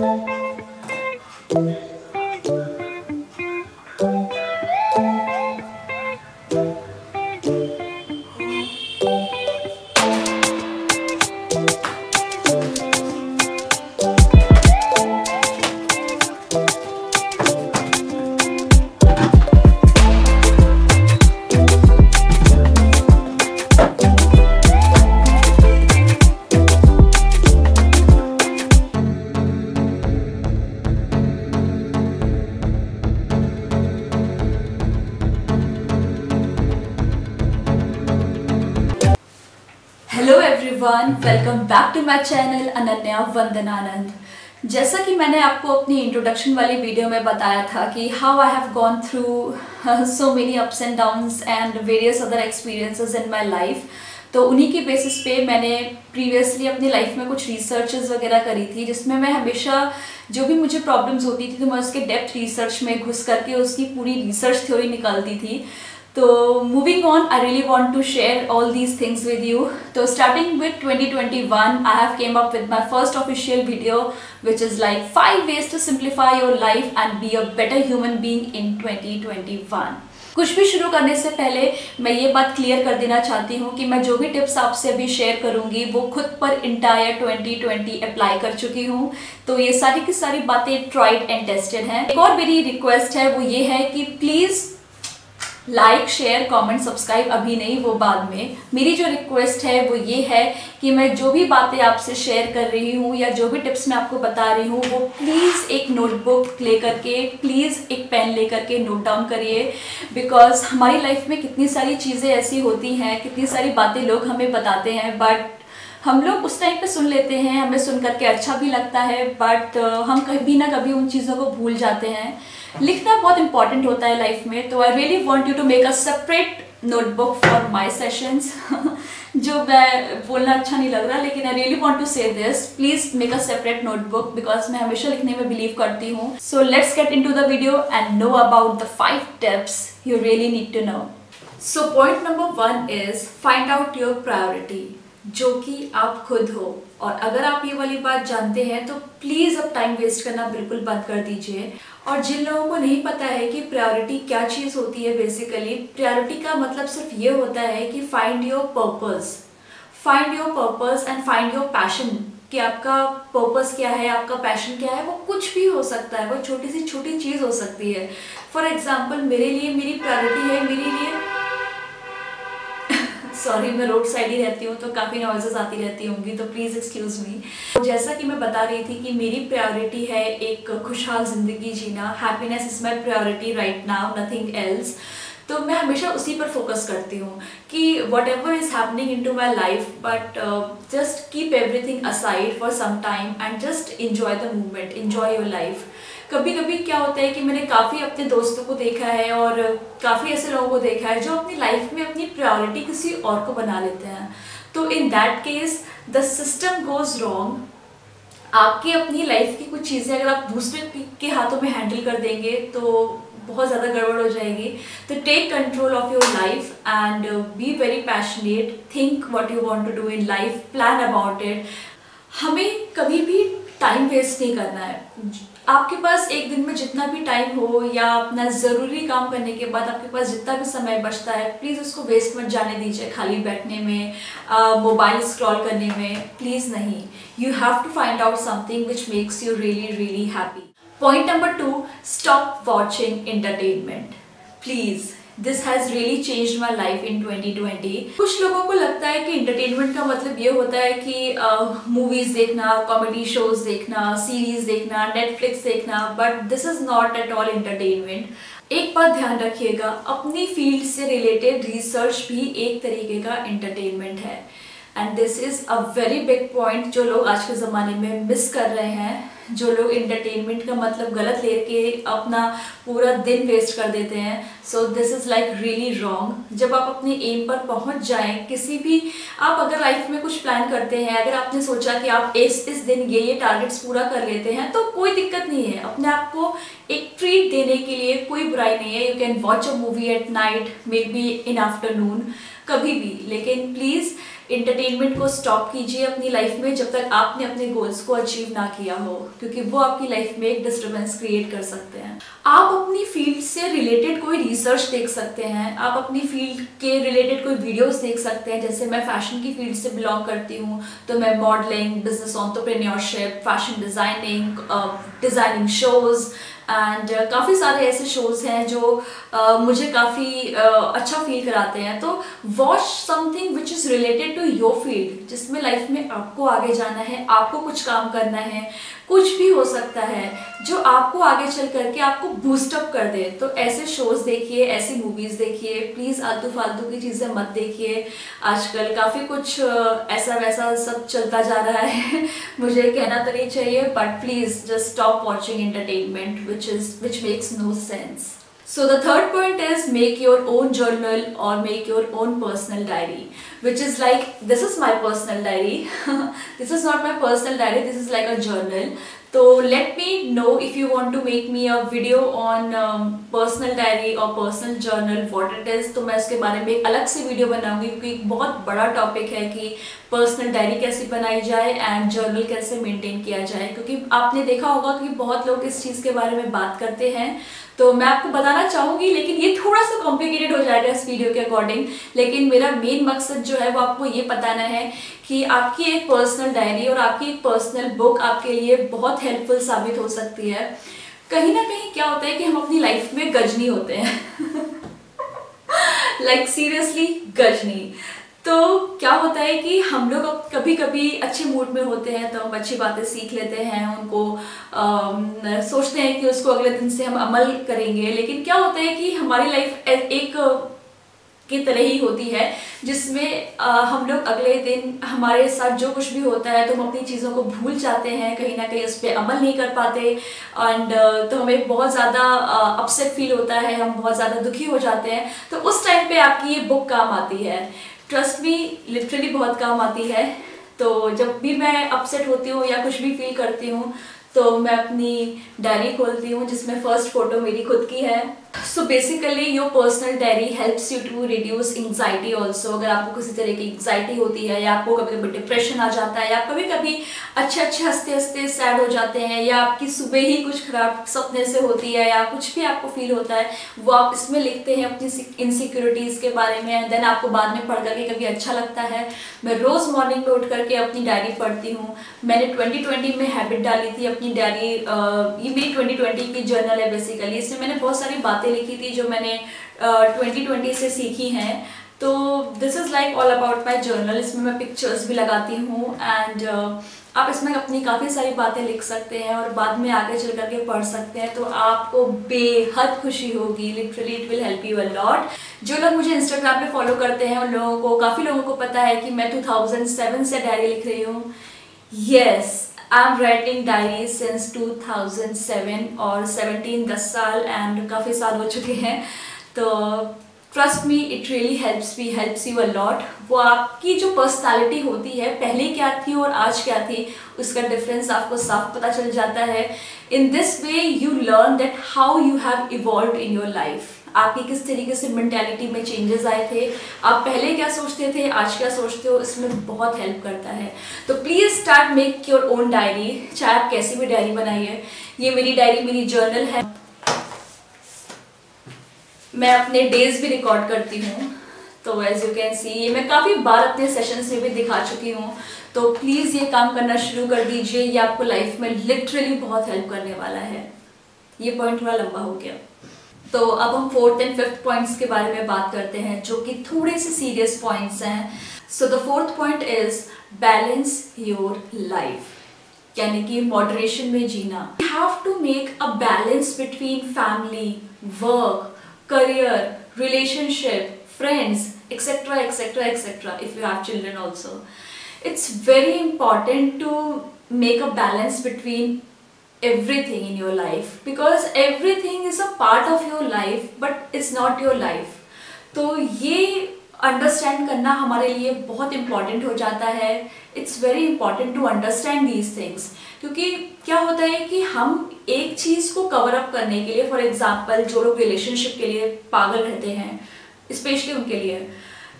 Hello everyone, welcome back to my channel Ananya Vandananand. जैसा कि मैंने आपको अपनी इंट्रोडक्शन वाली वीडियो में बताया था कि how I have gone through so many ups and downs and various other experiences in my life, तो उन्हीं के बेसिस पे मैंने प्रीवियसली अपनी लाइफ में कुछ रिसर्चेस वगैरह करी थी, जिसमें मैं हमेशा जो भी मुझे प्रॉब्लम्स होती थी तो मैं उसके डेप्थ रिसर्च में घुस करके उसकी पूरी रिसर्च थ्योरी निकालती थी। तो moving on, I really want to share all these things with you. तो starting with 2021 I have came up with my first official video which is like 5 ways to simplify your life and be a better human being in 2021। कुछ भी शुरू करने से पहले मैं ये बात क्लियर कर देना चाहती हूँ कि मैं जो भी टिप्स आपसे अभी शेयर करूँगी वो खुद पर इंटायर 2020 अप्लाई कर चुकी हूँ। तो ये सारी की सारी बातें ट्राइड एंड टेस्टेड हैं। एक और मेरी रिक्वेस्ट है, वो ये है कि please like, share, comment, subscribe अभी नहीं, वो बाद में। मेरी जो रिक्वेस्ट है वो ये है कि मैं जो भी बातें आपसे शेयर कर रही हूँ या जो भी टिप्स मैं आपको बता रही हूँ वो प्लीज़ एक नोटबुक ले करके, प्लीज़ एक पेन ले करके नोट डाउन करिए। बिकॉज हमारी लाइफ में कितनी सारी चीज़ें ऐसी होती हैं, कितनी सारी बातें लोग हमें बताते हैं, बट हम लोग उस टाइम पे सुन लेते हैं, हमें सुन करके अच्छा भी लगता है, बट हम कभी ना कभी उन चीज़ों को भूल जाते हैं। लिखना बहुत इंपॉर्टेंट होता है लाइफ में, तो I really want you to make a separate notebook for my sessions. जो मैं बोलना अच्छा नहीं लग रहा, लेकिन I really want to say this, please make a separate notebook, because मैं हमेशा लिखने में बिलीव करती हूँ। So let's get into the video and know about the 5 tips you really need to know. So point number 1 is find out your priority, जो कि आप खुद हो। और अगर आप ये वाली बात जानते हैं तो प्लीज़ अब टाइम वेस्ट करना बिल्कुल बंद कर दीजिए। और जिन लोगों को नहीं पता है कि प्रायोरिटी क्या चीज़ होती है, बेसिकली प्रायोरिटी का मतलब सिर्फ ये होता है कि find your purpose and find your passion, कि आपका पर्पस क्या है, आपका पैशन क्या है। वो कुछ भी हो सकता है, वो छोटी सी छोटी चीज़ हो सकती है। फॉर एग्जाम्पल मेरे लिए मेरी प्रायोरिटी है, मेरे लिए सॉरी, मैं रोड साइड ही रहती हूँ तो काफ़ी नॉइजेस आती रहती होंगी, तो प्लीज़ एक्सक्यूज़ मी। जैसा कि मैं बता रही थी कि मेरी प्रायोरिटी है एक खुशहाल ज़िंदगी जीना। Happiness is my priority right now, nothing else. तो मैं हमेशा उसी पर फोकस करती हूँ कि whatever is happening into my life, but just keep everything aside for some time and just enjoy the movement, enjoy your life. कभी कभी क्या होता है कि मैंने काफ़ी अपने दोस्तों को देखा है और काफ़ी ऐसे लोगों को देखा है जो अपनी लाइफ में अपनी प्रायोरिटी किसी और को बना लेते हैं। तो in that case the system goes wrong. आपकी अपनी लाइफ की कुछ चीज़ें अगर आप दूसरे के हाथों में हैंडल कर देंगे तो बहुत ज़्यादा गड़बड़ हो जाएगी। तो take control of your life and be very passionate, think what you want to do in life, plan about it. हमें कभी भी टाइम वेस्ट नहीं करना है। आपके पास एक दिन में जितना भी टाइम हो या अपना ज़रूरी काम करने के बाद आपके पास जितना भी समय बचता है, प्लीज़ उसको वेस्ट मत जाने दीजिए खाली बैठने में, मोबाइल स्क्रॉल करने में, प्लीज़ नहीं। You have to find out something which makes you really really happy. Point number 2, stop watching entertainment please. This has really changed my life in 2020। कुछ लोगों को लगता है कि इंटरटेनमेंट का मतलब ये होता है कि मूवीज़ देखना, कॉमेडी शोज़ देखना, सीरीज़ देखना, नेटफ्लिक्स देखना, but this is not at all entertainment. एक बात ध्यान रखिएगा, अपनी फील्ड से रिलेटेड रिसर्च भी एक तरीके का इंटरटेनमेंट है। And this is a very big point जो लोग आज के ज़माने में मिस कर रहे हैं। जो लोग इंटरटेनमेंट का मतलब गलत लेके अपना पूरा दिन वेस्ट कर देते हैं। So this is like really wrong. जब आप अपने एम पर पहुंच जाएं, किसी भी आप अगर लाइफ में कुछ प्लान करते हैं, अगर आपने सोचा कि आप इस दिन ये टारगेट्स पूरा कर लेते हैं तो कोई दिक्कत नहीं है। अपने आप को एक ट्रीट देने के लिए कोई बुराई नहीं है। You can watch a movie at night, may be in afternoon, कभी भी, लेकिन प्लीज़ इंटरटेनमेंट को स्टॉप कीजिए अपनी लाइफ में जब तक आपने अपने गोल्स को अचीव ना किया हो। क्योंकि वो आपकी लाइफ में एक डिस्टर्बेंस क्रिएट कर सकते हैं। आप अपनी फील्ड से रिलेटेड कोई रिसर्च देख सकते हैं, आप अपनी फील्ड के रिलेटेड कोई वीडियोस देख सकते हैं। जैसे मैं फैशन की फील्ड से बिलोंग करती हूँ, तो मैं modelling, business entrepreneurship, fashion designing, designing shows and काफ़ी सारे ऐसे शोज़ हैं जो मुझे काफ़ी अच्छा फील कराते हैं। तो watch something which is related to your field, जिसमें लाइफ में आपको आगे जाना है, आपको कुछ काम करना है, कुछ भी हो सकता है जो आपको आगे चल करके आपको बूस्टअप कर दे। तो ऐसे शोज़ देखिए, ऐसी मूवीज़ देखिए, प्लीज़ आलतू फालतू की चीज़ें मत देखिए। आजकल काफ़ी कुछ ऐसा वैसा सब चलता जा रहा है मुझे कहना तो नहीं चाहिए, but please just stop watching entertainment which makes no sense. So the third point is make your own journal or make your own personal diary, which is like, this is my personal diary this is not my personal diary, this is like a journal. So let me know if you want to make me a video on personal diary or personal journal, what it is. तो मैं उसके बारे में एक अलग से video बनाऊंगी, क्योंकि एक बहुत बड़ा टॉपिक है कि पर्सनल डायरी कैसे बनाई जाए एंड जर्नल कैसे मेंटेन किया जाए। क्योंकि आपने देखा होगा कि बहुत लोग इस चीज़ के बारे में बात करते हैं, तो मैं आपको बताना चाहूँगी, लेकिन ये थोड़ा सा कॉम्प्लिकेटेड हो जाएगा इस वीडियो के अकॉर्डिंग। लेकिन मेरा मेन मकसद जो है वो आपको ये बताना है कि आपकी एक पर्सनल डायरी और आपकी एक पर्सनल बुक आपके लिए बहुत हेल्पफुल साबित हो सकती है। कहीं ना कहीं क्या होता है कि हम अपनी लाइफ में गजनी होते हैं लाइक सीरियसली गजनी। तो क्या होता है कि हम लोग कभी कभी अच्छे मूड में होते हैं तो हम अच्छी बातें सीख लेते हैं, उनको सोचते हैं कि उसको अगले दिन से हम अमल करेंगे। लेकिन क्या होता है कि हमारी लाइफ एक की तरह ही होती है, जिसमें हम लोग अगले दिन हमारे साथ जो कुछ भी होता है तो हम अपनी चीज़ों को भूल जाते हैं, कहीं ना कहीं उस पर अमल नहीं कर पाते एंड तो हमें बहुत ज़्यादा अपसेट फील होता है, हम बहुत ज़्यादा दुखी हो जाते हैं। तो उस टाइम पे आपकी ये बुक काम आती है, ट्रस्ट मी, लिटरली बहुत काम आती है। तो जब भी मैं अपसेट होती हूँ या कुछ भी फील करती हूँ तो मैं अपनी डायरी खोलती हूँ, जिसमें फर्स्ट फोटो मेरी खुद की है। So basically your personal diary helps you to reduce anxiety also. अगर आपको किसी तरह की एंग्जाइटी होती है या आपको कभी कभी डिप्रेशन आ जाता है या कभी कभी अच्छे हंसते हंसते सैड हो जाते हैं या आपकी सुबह ही कुछ खराब सपने से होती है या कुछ भी आपको फील होता है, वो आप इसमें लिखते हैं अपनी इनसिक्योरिटीज़ के बारे में, देन आपको बाद में पढ़ करके कभी अच्छा लगता है। मैं रोज़ मॉर्निंग में उठ करके अपनी डायरी पढ़ती हूँ। मैंने 2020 में हैबिट डाली थी अपनी डायरी, ये मेरी 2020 की जर्नल है बेसिकली। इसमें मैंने बहुत सारी बातें लिखी थी जो मैंने 2020 से सीखी हैं। तो this is like all about my journal. इसमें मैं पिक्चर्स भी लगाती हूँ एंड आप इसमें अपनी काफ़ी सारी बातें लिख सकते हैं और बाद में आगे चल करके पढ़ सकते हैं, तो आपको बेहद खुशी होगी। Literally it will help you a lot. जो लोग मुझे इंस्टाग्राम पे फॉलो करते हैं उन लोगों को, काफ़ी लोगों को पता है कि मैं 2007 से डायरी लिख रही हूँ। Yes, I am writing diary since 2007 और 10 साल एंड काफ़ी साल हो चुके हैं। तो trust me, it really helps you a lot. वो आपकी जो पर्सनालिटी होती है, पहले क्या थी और आज क्या थी, उसका डिफरेंस आपको साफ पता चल जाता है। In this way you learn that how you have evolved in your life. आपकी किस तरीके से मेंटालिटी में चेंजेस आए थे, आप पहले क्या सोचते थे, आज क्या सोचते हो, इसमें बहुत हेल्प करता है। तो please start make your own diary, चाहे आप कैसी भी डायरी बनाइए। ये मेरी डायरी, मेरी जर्नल है। मैं अपने डेज भी रिकॉर्ड करती हूँ, तो एज यू कैन सी ये मैं काफ़ी बार अपने सेशंस में भी दिखा चुकी हूँ। तो प्लीज़ ये काम करना शुरू कर दीजिए, ये आपको लाइफ में लिटरली बहुत हेल्प करने वाला है। ये पॉइंट थोड़ा लंबा हो गया, तो अब हम 4th and 5th पॉइंट्स के बारे में बात करते हैं, जो कि थोड़े से सीरियस पॉइंट्स हैं। So the 4th point is balance your life, यानी कि मॉडरेशन में जीना। You have to make a balance between family, work, career, relationship, friends, etc, etc, etc, if you have children also. It's very important to make a balance between everything in your life, because everything is a part of your life but it's not your life. तो ये understand करना हमारे लिए बहुत important हो जाता है। It's very important to understand these things, क्योंकि क्या होता है कि हम एक चीज़ को कवर अप करने के लिए, फॉर एग्जांपल जो लोग रिलेशनशिप के लिए पागल रहते हैं, स्पेशली उनके लिए,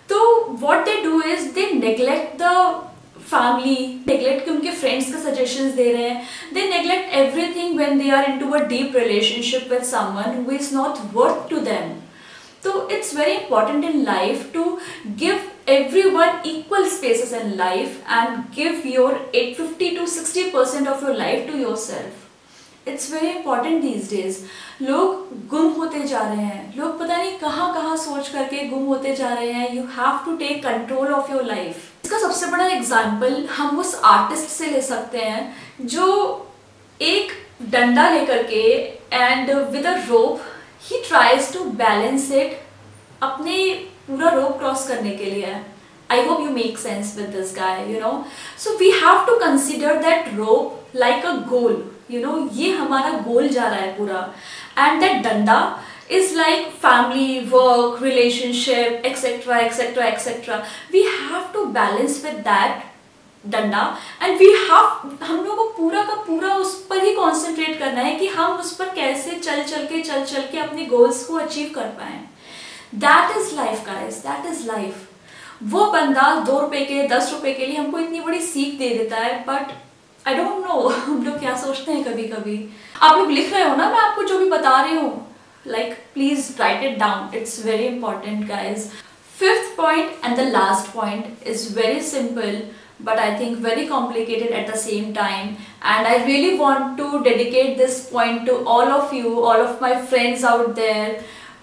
तो what they do is they neglect the family, neglect उनके फ्रेंड्स के सजेशंस दे रहे हैं, they neglect everything when they are into a deep relationship with someone who is not worth to them. So it's very important in life to give everyone equal spaces in life and give your 50 to 60% of your life to yourself. It's very important these days. लोग गुम होते जा रहे हैं, लोग पता नहीं कहाँ कहाँ सोच करके गुम होते जा रहे हैं. You have to take control of your life. इसका सबसे बड़ा एग्जाम्पल हम उस आर्टिस्ट से ले सकते हैं जो एक डंडा लेकर के and with a rope he tries to balance it अपने पूरा रोप क्रॉस करने के लिए. I hope you make sense with this guy, you know. So we have to consider that rope like a goal, you know. ये हमारा गोल जा रहा है पूरा. And that डंडा is like family, work, relationship, etc, etc, etc. We have to balance with that डंडा and we have, हम लोगों को पूरा का पूरा उस पर ही कॉन्सेंट्रेट करना है कि हम उस पर कैसे चल चल के अपने गोल्स को अचीव कर पाएं. That is life guys, that is life. वो बंदा 2 रुपए के 10 रुपए के लिए हमको इतनी बड़ी सीख दे देता है, बट आई डोंट नो हम लोग क्या सोचते हैं कभी कभी. आप लोग लिख रहे हो ना मैं आपको जो भी बता रही हूँ, like please write it down, it's very important guys. Fifth point and the last point is very simple but I think very complicated at the same time, and I really want to dedicate this point to all of you, all of my friends out there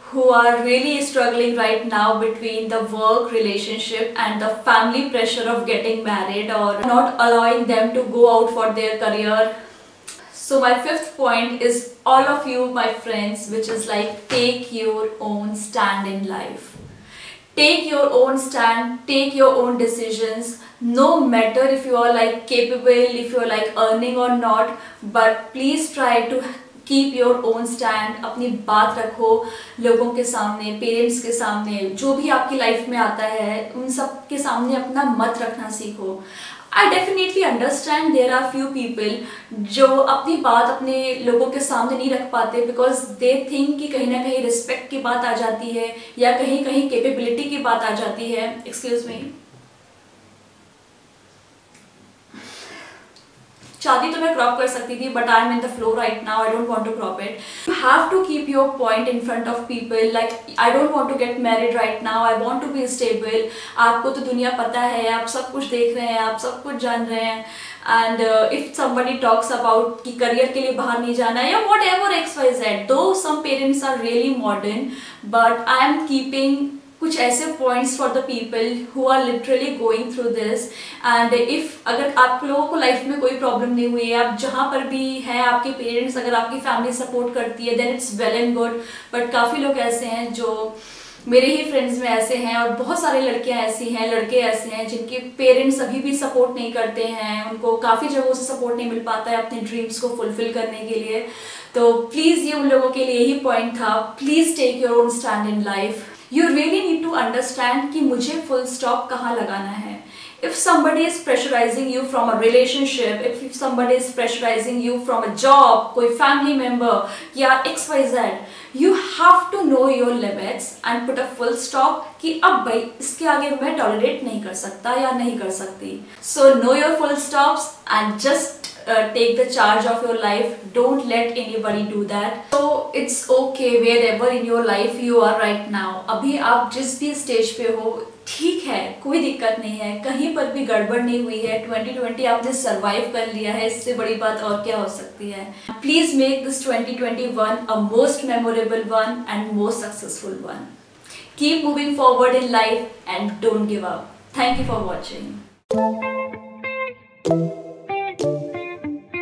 who are really struggling right now between the work relationship and the family pressure of getting married or not allowing them to go out for their career. So my fifth point is all of you my friends, which is like take your own stand in life. Take your own stand, take your own decisions, no matter if you are like capable, if you are like earning or not, but please try to keep your own stand. अपनी बात रखो लोगों के सामने, parents के सामने, जो भी आपकी लाइफ में आता है उन सब के सामने अपना मत रखना सीखो. I definitely understand there are few people जो अपनी बात अपने लोगों के सामने नहीं रख पाते because they think कि कहीं ना कहीं रिस्पेक्ट की बात आ जाती है या कहीं कहीं कैपेबिलिटी की बात आ जाती है. Excuse me. चाहती तो मैं क्रॉप कर सकती थी but I am in the flow right now, I don't want to crop it. You have to keep your point in front of people. Like I don't want to get married right now, I want to be stable. आपको तो दुनिया पता है, आप सब कुछ देख रहे हैं, आप सब कुछ जान रहे हैं. And if somebody talks about कि करियर के लिए बाहर नहीं जाना है या what ever XYZ, though some parents are really modern, but I am keeping कुछ ऐसे points for the people who are literally going through this. And if अगर आप लोगों को लाइफ में कोई प्रॉब्लम नहीं हुई है, आप जहाँ पर भी हैं, आपके पेरेंट्स अगर आपकी फैमिली सपोर्ट करती है then it's well and good. But काफ़ी लोग ऐसे हैं जो मेरे ही फ्रेंड्स में ऐसे हैं और बहुत सारी लड़कियां ऐसी हैं, लड़के ऐसे हैं जिनके पेरेंट्स अभी भी सपोर्ट नहीं करते हैं, उनको काफ़ी जगहों से सपोर्ट नहीं मिल पाता है अपने ड्रीम्स को फुलफिल करने के लिए. तो प्लीज़ ये उन लोगों के लिए ही पॉइंट था. Please take your own stand in life. You really need to understand कि मुझे full stop कहाँ लगाना है. If somebody is pressurizing you from a relationship, if somebody is pressurizing you from a job, कोई family member या XYZ, you have to know your limits and put a full stop कि अब भाई इसके आगे मैं tolerate नहीं कर सकता या नहीं कर सकती. So know your full stops and just take the charge of your life. Don't let anybody do that. So it's okay wherever in your life you are right now. अभी आप जिस भी स्टेज पे हो ठीक है, कोई दिक्कत नहीं है, कहीं पर भी गड़बड़ नहीं हुई है. 2020 आपने सर्वाइव कर लिया है, इससे बड़ी बात और क्या हो सकती है. Please make this 2021 a most memorable one and most successful one. Keep moving forward in life and don't give up. Thank you for watching.